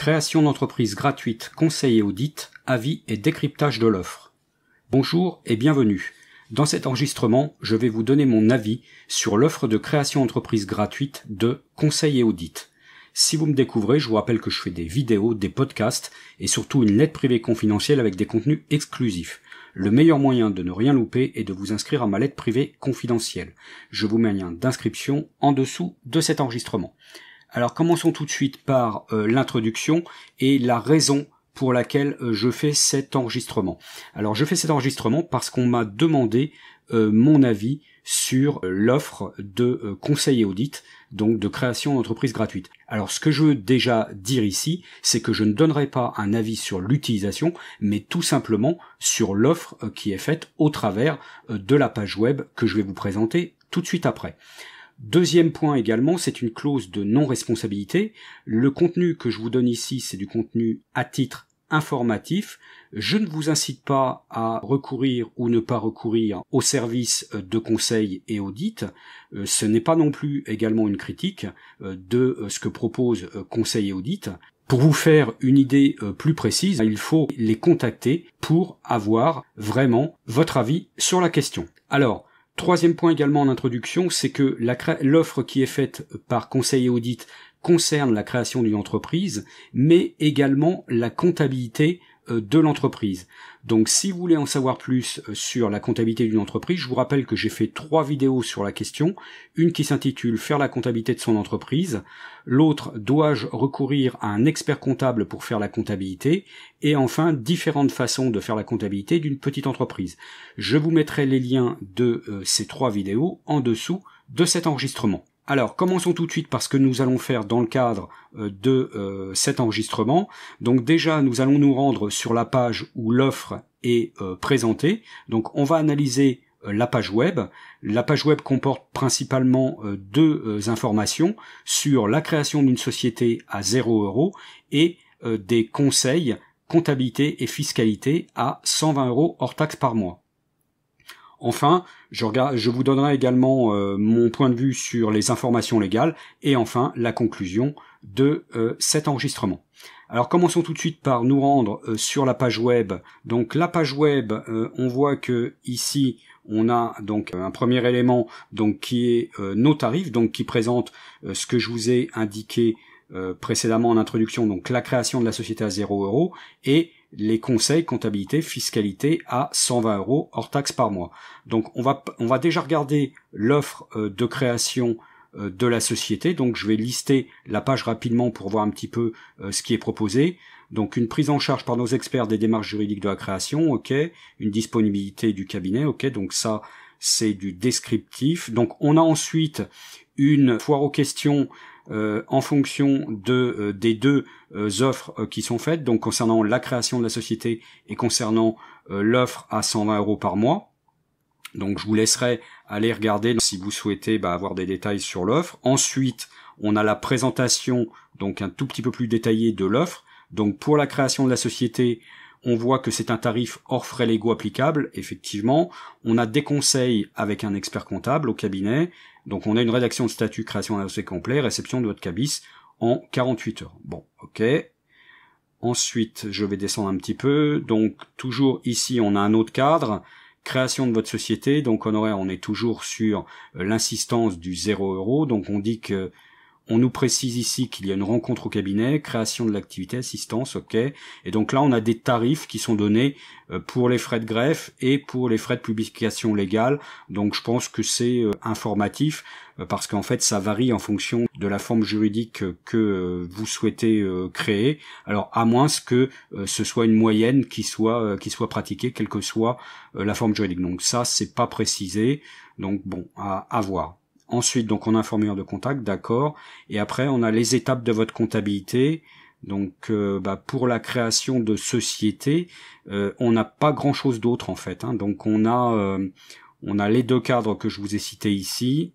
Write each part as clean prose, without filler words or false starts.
Création d'entreprise gratuite, conseil et audit, avis et décryptage de l'offre. Bonjour et bienvenue. Dans cet enregistrement, je vais vous donner mon avis sur l'offre de création d'entreprise gratuite de conseil et audit. Si vous me découvrez, je vous rappelle que je fais des vidéos, des podcasts et surtout une lettre privée confidentielle avec des contenus exclusifs. Le meilleur moyen de ne rien louper est de vous inscrire à ma lettre privée confidentielle. Je vous mets un lien d'inscription en dessous de cet enregistrement. Alors commençons tout de suite par l'introduction et la raison pour laquelle je fais cet enregistrement. Alors je fais cet enregistrement parce qu'on m'a demandé mon avis sur l'offre de conseil et audit, donc de création d'entreprise gratuite. Alors ce que je veux déjà dire ici, c'est que je ne donnerai pas un avis sur l'utilisation, mais tout simplement sur l'offre qui est faite au travers de la page web que je vais vous présenter tout de suite après. Deuxième point également, c'est une clause de non-responsabilité. Le contenu que je vous donne ici, c'est du contenu à titre informatif. Je ne vous incite pas à recourir ou ne pas recourir aux services de conseil et audit. Ce n'est pas non plus également une critique de ce que propose conseil et audit. Pour vous faire une idée plus précise, il faut les contacter pour avoir vraiment votre avis sur la question. Alors, troisième point également en introduction, c'est que l'offre qui est faite par conseil et audit concerne la création d'une entreprise, mais également la comptabilité de l'entreprise. Donc si vous voulez en savoir plus sur la comptabilité d'une entreprise, je vous rappelle que j'ai fait 3 vidéos sur la question, une qui s'intitule « Faire la comptabilité de son entreprise », l'autre « Dois-je recourir à un expert comptable pour faire la comptabilité ?» et enfin différentes façons de faire la comptabilité d'une petite entreprise. Je vous mettrai les liens de ces 3 vidéos en dessous de cet enregistrement. Alors, commençons tout de suite par ce que nous allons faire dans le cadre de cet enregistrement. Donc déjà, nous allons nous rendre sur la page où l'offre est présentée. Donc on va analyser la page web. La page web comporte principalement deux informations sur la création d'une société à 0 € et des conseils, comptabilité et fiscalité à 120 € hors taxe par mois. Enfin, je vous donnerai également mon point de vue sur les informations légales et enfin la conclusion de cet enregistrement. Alors commençons tout de suite par nous rendre sur la page web. Donc la page web, on voit que ici on a donc un premier élément donc qui est nos tarifs, donc qui présente ce que je vous ai indiqué précédemment en introduction, donc la création de la société à 0 € et les conseils, comptabilité, fiscalité à 120 € hors taxe par mois. Donc on va déjà regarder l'offre de création de la société. Donc je vais lister la page rapidement pour voir un petit peu ce qui est proposé. Donc une prise en charge par nos experts des démarches juridiques de la création, ok. Une disponibilité du cabinet, ok. Donc ça c'est du descriptif. Donc on a ensuite une foire aux questions en fonction des deux offres qui sont faites, donc concernant la création de la société et concernant l'offre à 120 € par mois. Donc je vous laisserai aller regarder si vous souhaitez avoir des détails sur l'offre. Ensuite, on a la présentation, donc un tout petit peu plus détaillée de l'offre. Donc pour la création de la société, on voit que c'est un tarif hors frais légaux applicables, effectivement. On a des conseils avec un expert comptable au cabinet. Donc on a une rédaction de statut, création d'un dossier complet, réception de votre cabis en 48 heures. Bon, ok. Ensuite, je vais descendre un petit peu. Donc toujours ici, on a un autre cadre. Création de votre société. Donc on est toujours sur l'insistance du 0 €. Donc on dit que on nous précise ici qu'il y a une rencontre au cabinet, création de l'activité, assistance, ok. Et donc là, on a des tarifs qui sont donnés pour les frais de greffe et pour les frais de publication légale. Donc je pense que c'est informatif parce qu'en fait, ça varie en fonction de la forme juridique que vous souhaitez créer. Alors à moins que ce soit une moyenne qui soit pratiquée, quelle que soit la forme juridique. Donc ça, c'est pas précisé. Donc bon, à voir. Ensuite, donc on a un formulaire de contact, d'accord. Et après, on a les étapes de votre comptabilité. Donc, pour la création de société, on n'a pas grand-chose d'autre en fait. Donc, on a les deux cadres que je vous ai cités ici,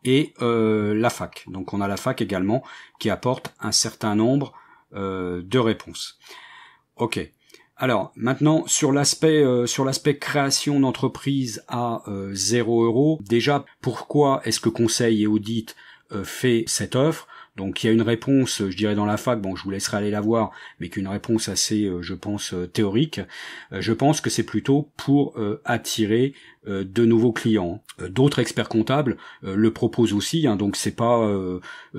et la fac. Donc, on a la fac également qui apporte un certain nombre de réponses. Ok. Alors maintenant sur l'aspect création d'entreprise à 0 €, déjà pourquoi est-ce que conseil et audit fait cette offre. Donc il y a une réponse, je dirais dans la fac, bon je vous laisserai aller la voir, mais qu'une réponse assez, je pense, théorique. Je pense que c'est plutôt pour attirer de nouveaux clients. D'autres experts comptables le proposent aussi, hein, donc c'est pas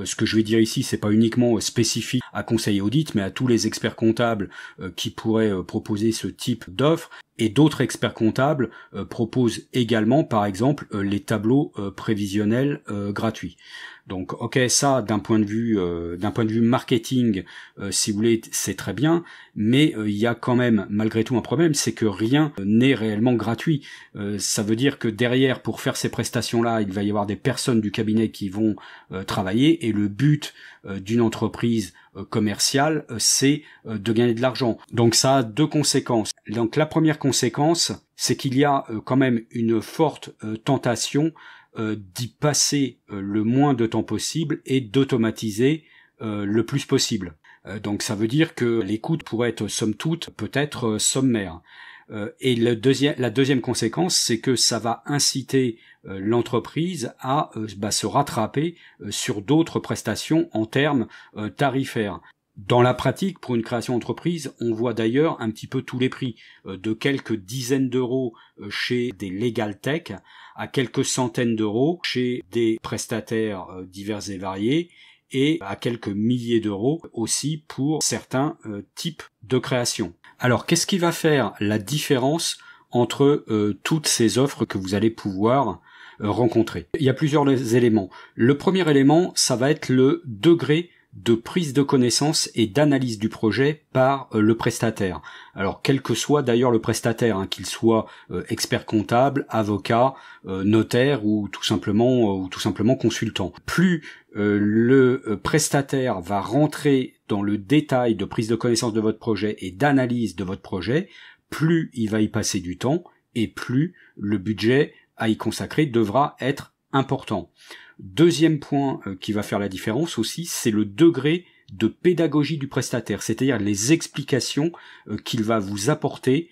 ce que je vais dire ici, c'est pas uniquement spécifique à Conseil Audit, mais à tous les experts comptables qui pourraient proposer ce type d'offre. Et d'autres experts comptables proposent également, par exemple, les tableaux prévisionnels gratuits. Donc, ok, ça, d'un point de vue marketing, si vous voulez, c'est très bien, mais il y a quand même, malgré tout, un problème, c'est que rien n'est réellement gratuit. Ça veut dire que derrière, pour faire ces prestations-là, il va y avoir des personnes du cabinet qui vont travailler, et le but d'une entreprise commerciale, c'est de gagner de l'argent. Donc ça a deux conséquences. Donc la première conséquence, c'est qu'il y a quand même une forte tentation d'y passer le moins de temps possible et d'automatiser le plus possible. Donc ça veut dire que les coûts pourraient être somme toute peut-être sommaires. Et la deuxième conséquence, c'est que ça va inciter l'entreprise à se rattraper sur d'autres prestations en termes tarifaires. Dans la pratique, pour une création d'entreprise, on voit d'ailleurs un petit peu tous les prix, de quelques dizaines d'euros chez des legal tech à quelques centaines d'euros chez des prestataires divers et variés, et à quelques milliers d'euros aussi pour certains types de création. Alors, qu'est-ce qui va faire la différence entre toutes ces offres que vous allez pouvoir rencontrer? Il y a plusieurs éléments. Le premier élément, ça va être le degré de prise de connaissance et d'analyse du projet par le prestataire. Alors quel que soit d'ailleurs le prestataire, hein, qu'il soit expert comptable, avocat, notaire ou tout simplement consultant. Plus le prestataire va rentrer dans le détail de prise de connaissance de votre projet et d'analyse de votre projet, plus il va y passer du temps et plus le budget à y consacrer devra être important. Deuxième point qui va faire la différence aussi, c'est le degré de pédagogie du prestataire, c'est-à-dire les explications qu'il va vous apporter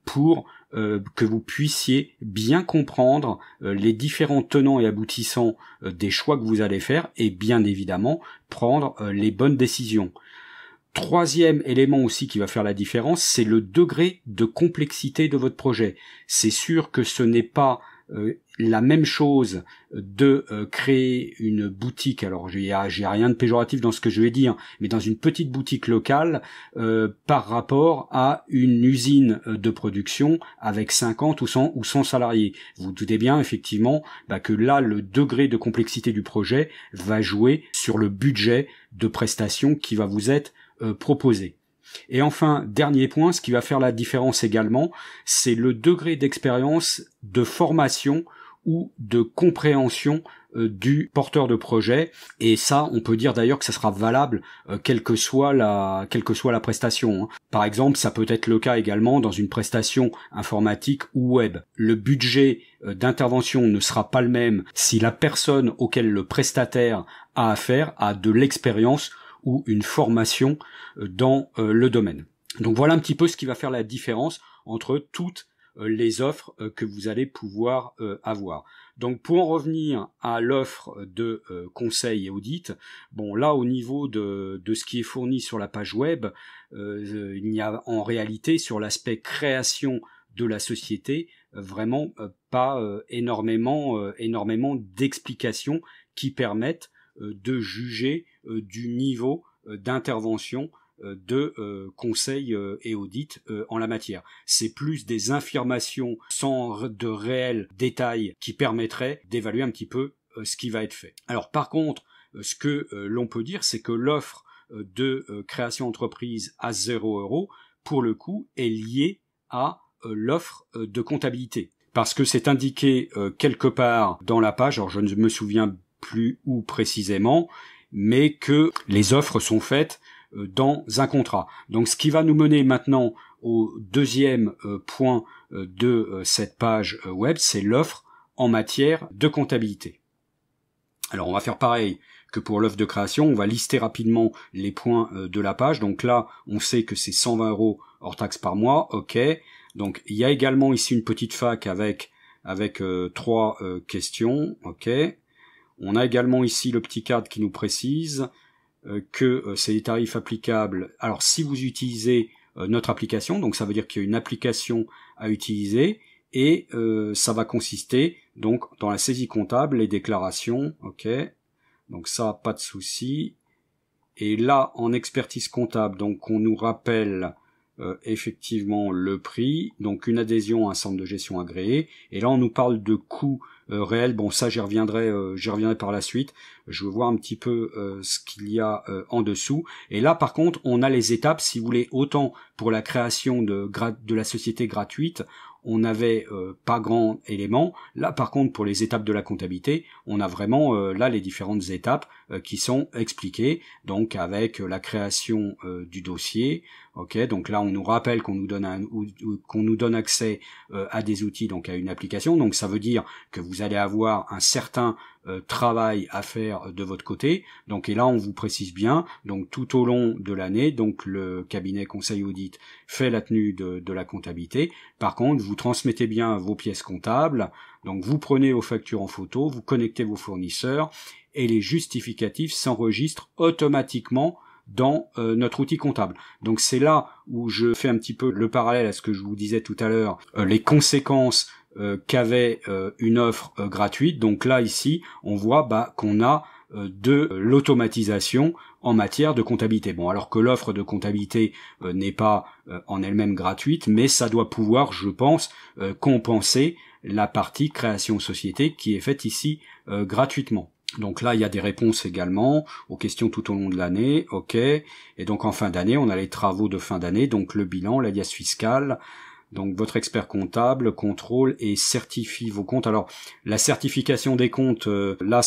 pour que vous puissiez bien comprendre les différents tenants et aboutissants des choix que vous allez faire et bien évidemment prendre les bonnes décisions. Troisième élément aussi qui va faire la différence, c'est le degré de complexité de votre projet. C'est sûr que ce n'est pas la même chose de créer une boutique, alors j'ai rien de péjoratif dans ce que je vais dire, mais dans une petite boutique locale par rapport à une usine de production avec 50 ou 100 salariés. Vous vous doutez bien effectivement que là le degré de complexité du projet va jouer sur le budget de prestation qui va vous être proposé. Et enfin, dernier point, ce qui va faire la différence également, c'est le degré d'expérience, de formation ou de compréhension du porteur de projet. Et ça, on peut dire d'ailleurs que ça sera valable quelle que soit la prestation, hein. Par exemple, ça peut être le cas également dans une prestation informatique ou web. Le budget d'intervention ne sera pas le même si la personne auquel le prestataire a affaire a de l'expérience ou une formation dans le domaine. Donc voilà un petit peu ce qui va faire la différence entre toutes les offres que vous allez pouvoir avoir. Donc pour en revenir à l'offre de conseil et audit, bon là au niveau de ce qui est fourni sur la page web, il n'y a en réalité sur l'aspect création de la société vraiment pas énormément d'explications qui permettent de juger du niveau d'intervention de conseil et audit en la matière. C'est plus des informations sans de réels détails qui permettraient d'évaluer un petit peu ce qui va être fait. Alors par contre, ce que l'on peut dire, c'est que l'offre de création d'entreprise à 0 €, pour le coup, est liée à l'offre de comptabilité. Parce que c'est indiqué quelque part dans la page, alors je ne me souviens plus où précisément, mais que les offres sont faites dans un contrat. Donc ce qui va nous mener maintenant au deuxième point de cette page web, c'est l'offre en matière de comptabilité. Alors on va faire pareil que pour l'offre de création, on va lister rapidement les points de la page. Donc là, on sait que c'est 120 € hors taxe par mois, ok. Donc il y a également ici une petite fac avec 3 questions, ok. On a également ici le petit cadre qui nous précise que c'est des tarifs applicables. Alors si vous utilisez notre application, donc ça veut dire qu'il y a une application à utiliser, et ça va consister donc dans la saisie comptable, les déclarations, ok, donc ça pas de souci. Et là en expertise comptable, donc on nous rappelle effectivement le prix, donc une adhésion à un centre de gestion agréé, et là on nous parle de coûts réels. Bon, ça j'y reviendrai par la suite. Je veux voir un petit peu ce qu'il y a en dessous. Et là par contre on a les étapes, si vous voulez, autant pour la création de la société gratuite, on n'avait pas grand élément. Là par contre pour les étapes de la comptabilité, on a vraiment là les différentes étapes qui sont expliquées, donc avec la création du dossier. Ok, donc là on nous rappelle qu'on nous donne accès à des outils, donc à une application. Donc ça veut dire que vous allez avoir un certain travail à faire de votre côté. Donc et là on vous précise bien, donc tout au long de l'année, donc le cabinet conseil audit fait la tenue de la comptabilité. Par contre, vous transmettez bien vos pièces comptables. Donc vous prenez vos factures en photo, vous connectez vos fournisseurs et les justificatifs s'enregistrent automatiquement dans notre outil comptable. Donc c'est là où je fais un petit peu le parallèle à ce que je vous disais tout à l'heure, les conséquences qu'avait une offre gratuite. Donc là ici on voit qu'on a de l'automatisation en matière de comptabilité. Bon, alors que l'offre de comptabilité n'est pas en elle-même gratuite, mais ça doit pouvoir, je pense, compenser la partie création société qui est faite ici gratuitement. Donc là, il y a des réponses également aux questions tout au long de l'année, ok. Et donc en fin d'année, on a les travaux de fin d'année, donc le bilan, l'alias fiscal. Donc votre expert comptable contrôle et certifie vos comptes. Alors la certification des comptes, là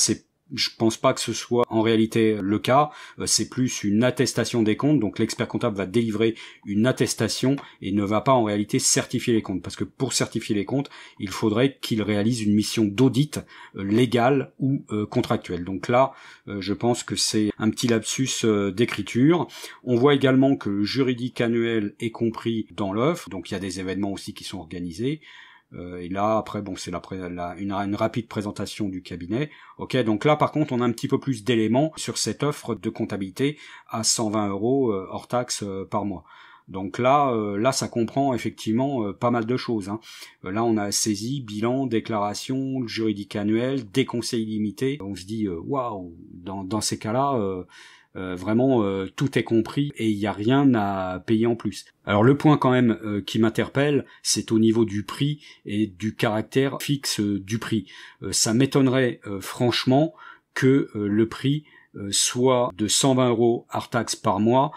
je pense pas que ce soit en réalité le cas, c'est plus une attestation des comptes, donc l'expert comptable va délivrer une attestation et ne va pas en réalité certifier les comptes, parce que pour certifier les comptes, il faudrait qu'il réalise une mission d'audit légale ou contractuelle. Donc là, je pense que c'est un petit lapsus d'écriture. On voit également que le juridique annuel est compris dans l'offre, donc il y a des événements aussi qui sont organisés. Et là après c'est une rapide présentation du cabinet. Ok, donc là par contre on a un petit peu plus d'éléments sur cette offre de comptabilité à 120 € hors taxe par mois. Donc là ça comprend effectivement pas mal de choses, hein. Là on a saisie, bilan, déclaration, le juridique annuel, des conseils limités. On se dit waouh, dans ces cas-là vraiment tout est compris et il n'y a rien à payer en plus. Alors le point quand même qui m'interpelle, c'est au niveau du prix et du caractère fixe du prix. Ça m'étonnerait franchement que le prix soit de 120 € hors taxe par mois,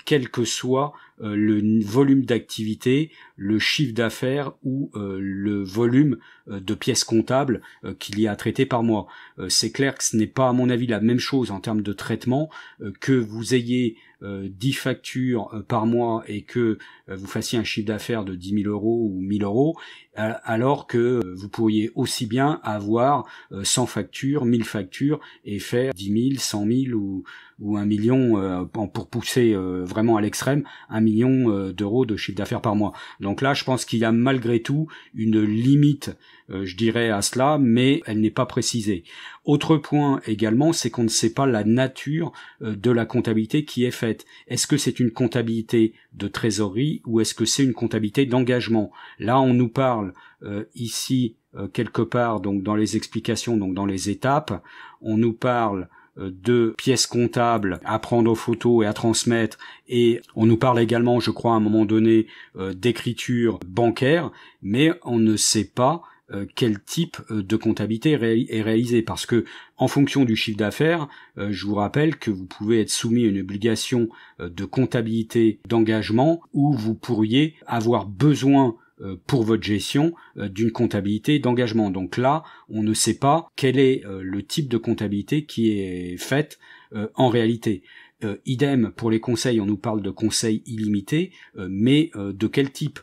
quel que soit le volume d'activité, le chiffre d'affaires ou le volume de pièces comptables qu'il y a à traiter par mois. C'est clair que ce n'est pas à mon avis la même chose en termes de traitement, que vous ayez 10 factures par mois et que vous fassiez un chiffre d'affaires de 10 000 € ou 1 000 €, alors que vous pourriez aussi bien avoir 100 factures, 1000 factures et faire 10 000, 100 000 ou 1 million, pour pousser vraiment à l'extrême, 1 million d'euros de chiffre d'affaires par mois. Donc là, je pense qu'il y a malgré tout une limite, je dirais, à cela, mais elle n'est pas précisée. Autre point également, c'est qu'on ne sait pas la nature de la comptabilité qui est faite. Est-ce que c'est une comptabilité de trésorerie ou est-ce que c'est une comptabilité d'engagement? Là, on nous parle ici, quelque part, donc dans les explications, donc dans les étapes, on nous parle de pièces comptables à prendre aux photos et à transmettre, et on nous parle également, je crois à un moment donné, d'écriture bancaire, mais on ne sait pas quel type de comptabilité est réalisé, parce que en fonction du chiffre d'affaires, je vous rappelle que vous pouvez être soumis à une obligation de comptabilité d'engagement où vous pourriez avoir besoin pour votre gestion d'une comptabilité d'engagement. Donc là, on ne sait pas quel est le type de comptabilité qui est faite en réalité. Idem pour les conseils, on nous parle de conseils illimités, mais de quel type?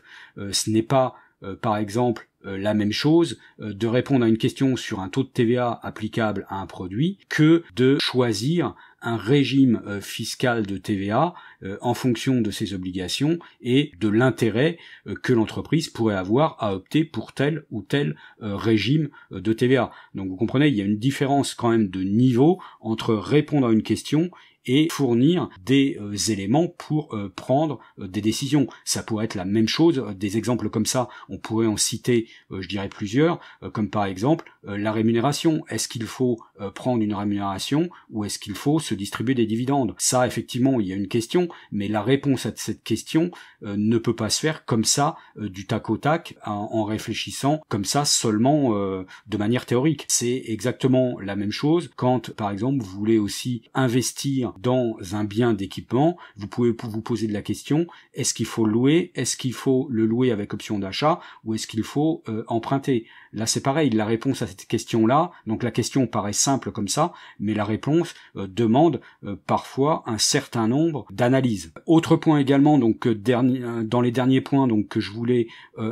Ce n'est pas par exemple la même chose de répondre à une question sur un taux de TVA applicable à un produit que de choisir un régime fiscal de TVA en fonction de ses obligations et de l'intérêt que l'entreprise pourrait avoir à opter pour tel ou tel régime de TVA. Donc vous comprenez, il y a une différence quand même de niveau entre répondre à une question et fournir des éléments pour prendre des décisions. Ça pourrait être la même chose, des exemples comme ça, on pourrait en citer, je dirais plusieurs, comme par exemple la rémunération. Est-ce qu'il faut prendre une rémunération ou est-ce qu'il faut se distribuer des dividendes? Ça, effectivement, il y a une question, mais la réponse à cette question ne peut pas se faire comme ça, du tac au tac, en réfléchissant comme ça seulement de manière théorique. C'est exactement la même chose quand, par exemple, vous voulez aussi investir dans un bien d'équipement, vous pouvez vous poser de la question, est-ce qu'il faut louer, est-ce qu'il faut le louer avec option d'achat, ou est-ce qu'il faut emprunter? Là c'est pareil, la réponse à cette question-là, donc la question paraît simple comme ça, mais la réponse demande parfois un certain nombre d'analyses. Autre point également, donc dans les derniers points donc que je voulais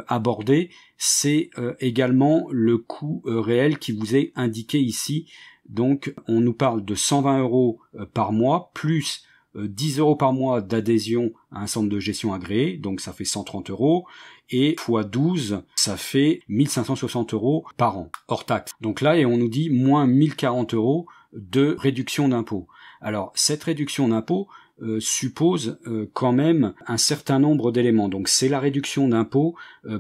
aborder, c'est également le coût réel qui vous est indiqué ici. Donc on nous parle de 120 € par mois, plus 10 € par mois d'adhésion à un centre de gestion agréé, donc ça fait 130 €, et x 12, ça fait 1560 € par an, hors taxe. Donc là, et on nous dit moins 1040 € de réduction d'impôt. Alors cette réduction d'impôt suppose quand même un certain nombre d'éléments. Donc c'est la réduction d'impôt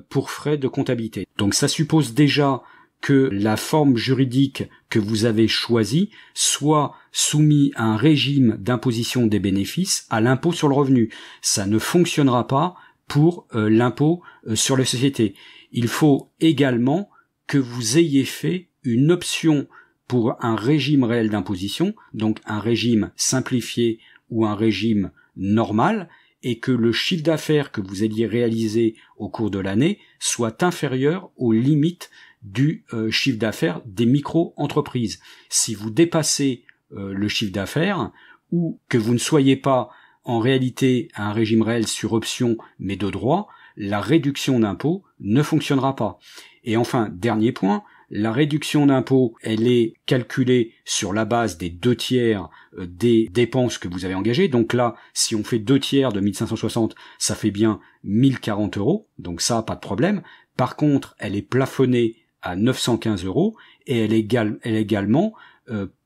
pour frais de comptabilité. Donc ça suppose déjà que la forme juridique que vous avez choisie soit soumise à un régime d'imposition des bénéfices à l'impôt sur le revenu. Ça ne fonctionnera pas pour l'impôt sur les sociétés. Il faut également que vous ayez fait une option pour un régime réel d'imposition, donc un régime simplifié ou un régime normal, et que le chiffre d'affaires que vous alliez réaliser au cours de l'année soit inférieur aux limites du chiffre d'affaires des micro-entreprises. Si vous dépassez le chiffre d'affaires, ou que vous ne soyez pas en réalité à un régime réel sur option mais de droit, la réduction d'impôt ne fonctionnera pas. Et enfin, dernier point, la réduction d'impôt, elle est calculée sur la base des 2/3 des dépenses que vous avez engagées. Donc là, si on fait 2/3 de 1560, ça fait bien 1040 €. Donc ça, pas de problème. Par contre, elle est plafonnée à 915 € et elle est également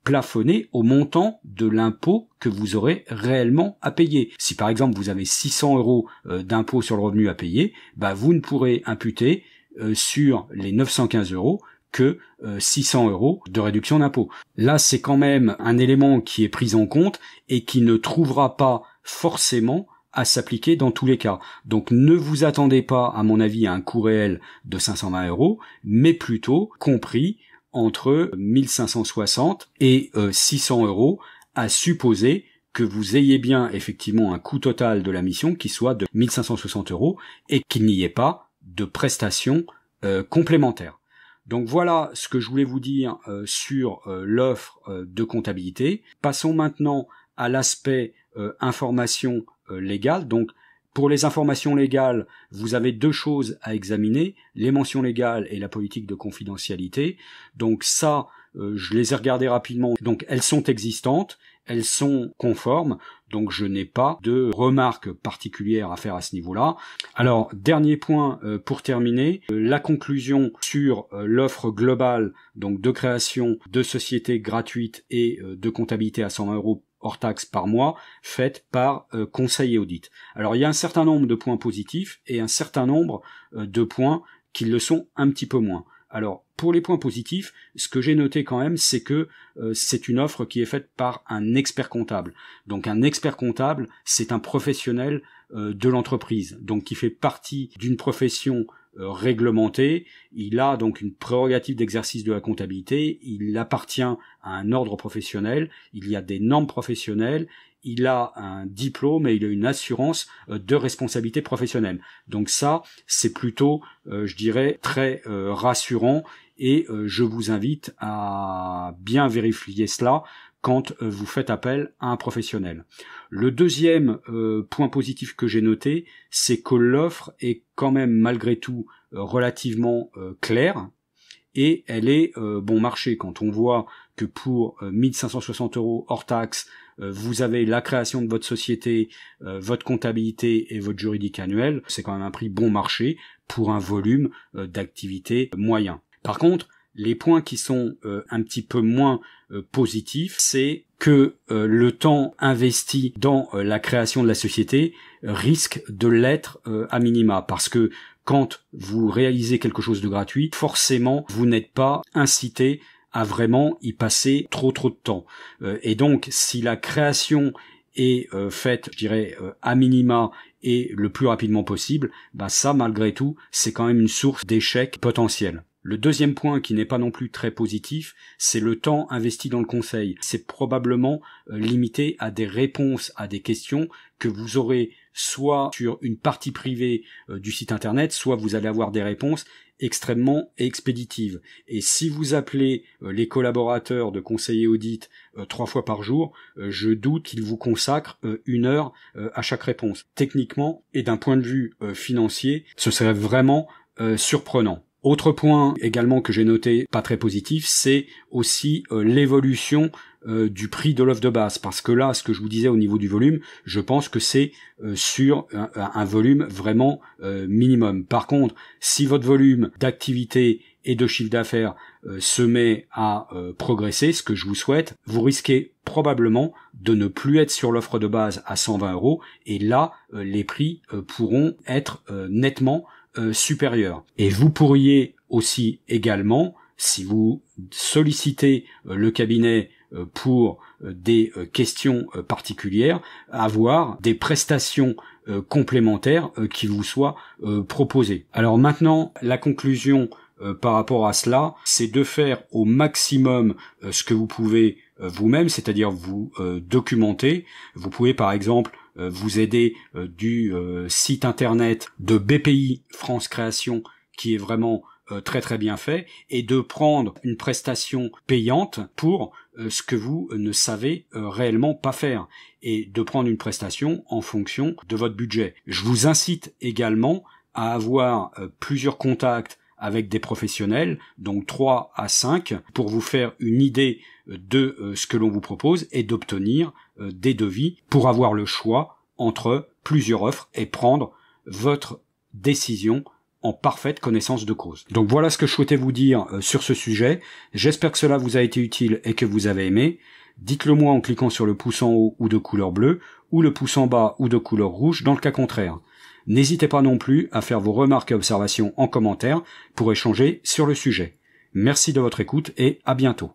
plafonnée au montant de l'impôt que vous aurez réellement à payer. Si par exemple vous avez 600 € d'impôt sur le revenu à payer, vous ne pourrez imputer sur les 915 € que 600 € de réduction d'impôt. Là, c'est quand même un élément qui est pris en compte et qui ne trouvera pas forcément à s'appliquer dans tous les cas. Donc ne vous attendez pas, à mon avis, à un coût réel de 520 €, mais plutôt compris entre 1560 et 600 €, à supposer que vous ayez bien effectivement un coût total de la mission qui soit de 1560 € et qu'il n'y ait pas de prestations complémentaires. Donc voilà ce que je voulais vous dire sur l'offre de comptabilité. Passons maintenant à l'aspect information légale. Donc pour les informations légales, vous avez deux choses à examiner, les mentions légales et la politique de confidentialité. Donc ça, je les ai regardées rapidement. Donc elles sont existantes, elles sont conformes, donc je n'ai pas de remarques particulières à faire à ce niveau-là. Alors, dernier point pour terminer, la conclusion sur l'offre globale donc de création de sociétés gratuites et de comptabilité à 120 € hors taxe par mois, faite par Conseil et Audit. Alors il y a un certain nombre de points positifs et un certain nombre de points qui le sont un petit peu moins. Alors pour les points positifs, ce que j'ai noté quand même, c'est que c'est une offre qui est faite par un expert comptable. Donc un expert comptable, c'est un professionnel de l'entreprise, donc qui fait partie d'une profession réglementé, il a donc une prérogative d'exercice de la comptabilité, il appartient à un ordre professionnel, il y a des normes professionnelles, il a un diplôme et il a une assurance de responsabilité professionnelle. Donc ça, c'est plutôt, je dirais, très rassurant et je vous invite à bien vérifier cela quand vous faites appel à un professionnel. Le deuxième point positif que j'ai noté, c'est que l'offre est quand même malgré tout relativement claire et elle est bon marché. Quand on voit que pour 1560 € hors taxe, vous avez la création de votre société, votre comptabilité et votre juridique annuel, c'est quand même un prix bon marché pour un volume d'activité moyen. Par contre, les points qui sont un petit peu moins positifs, c'est que le temps investi dans la création de la société risque de l'être à minima, parce que quand vous réalisez quelque chose de gratuit, forcément, vous n'êtes pas incité à vraiment y passer trop de temps. Et donc, si la création est faite, je dirais, à minima et le plus rapidement possible, bah ça, malgré tout, c'est quand même une source d'échec potentiel. Le deuxième point qui n'est pas non plus très positif, c'est le temps investi dans le conseil. C'est probablement limité à des réponses à des questions que vous aurez soit sur une partie privée du site internet, soit vous allez avoir des réponses extrêmement expéditives. Et si vous appelez les collaborateurs de conseiller audit 3 fois par jour, je doute qu'ils vous consacrent 1 heure à chaque réponse. Techniquement et d'un point de vue financier, ce serait vraiment surprenant. Autre point également que j'ai noté pas très positif, c'est aussi l'évolution du prix de l'offre de base. Parce que là, ce que je vous disais au niveau du volume, je pense que c'est sur un volume vraiment minimum. Par contre, si votre volume d'activité et de chiffre d'affaires se met à progresser, ce que je vous souhaite, vous risquez probablement de ne plus être sur l'offre de base à 120 €. Et là, les prix pourront être nettement supérieur. Et vous pourriez aussi également, si vous sollicitez le cabinet pour des questions particulières, avoir des prestations complémentaires qui vous soient proposées. Alors maintenant, la conclusion par rapport à cela, c'est de faire au maximum ce que vous pouvez vous-même, c'est-à-dire vous documenter. Vous pouvez par exemple vous aider du site internet de BPI France Création qui est vraiment très très bien fait, et de prendre une prestation payante pour ce que vous ne savez réellement pas faire, et de prendre une prestation en fonction de votre budget. Je vous incite également à avoir plusieurs contacts avec des professionnels, donc 3 à 5, pour vous faire une idée de ce que l'on vous propose et d'obtenir des devis pour avoir le choix entre plusieurs offres et prendre votre décision en parfaite connaissance de cause. Donc voilà ce que je souhaitais vous dire sur ce sujet. J'espère que cela vous a été utile et que vous avez aimé. Dites-le moi en cliquant sur le pouce en haut ou de couleur bleue, ou le pouce en bas ou de couleur rouge dans le cas contraire. N'hésitez pas non plus à faire vos remarques et observations en commentaire pour échanger sur le sujet. Merci de votre écoute et à bientôt.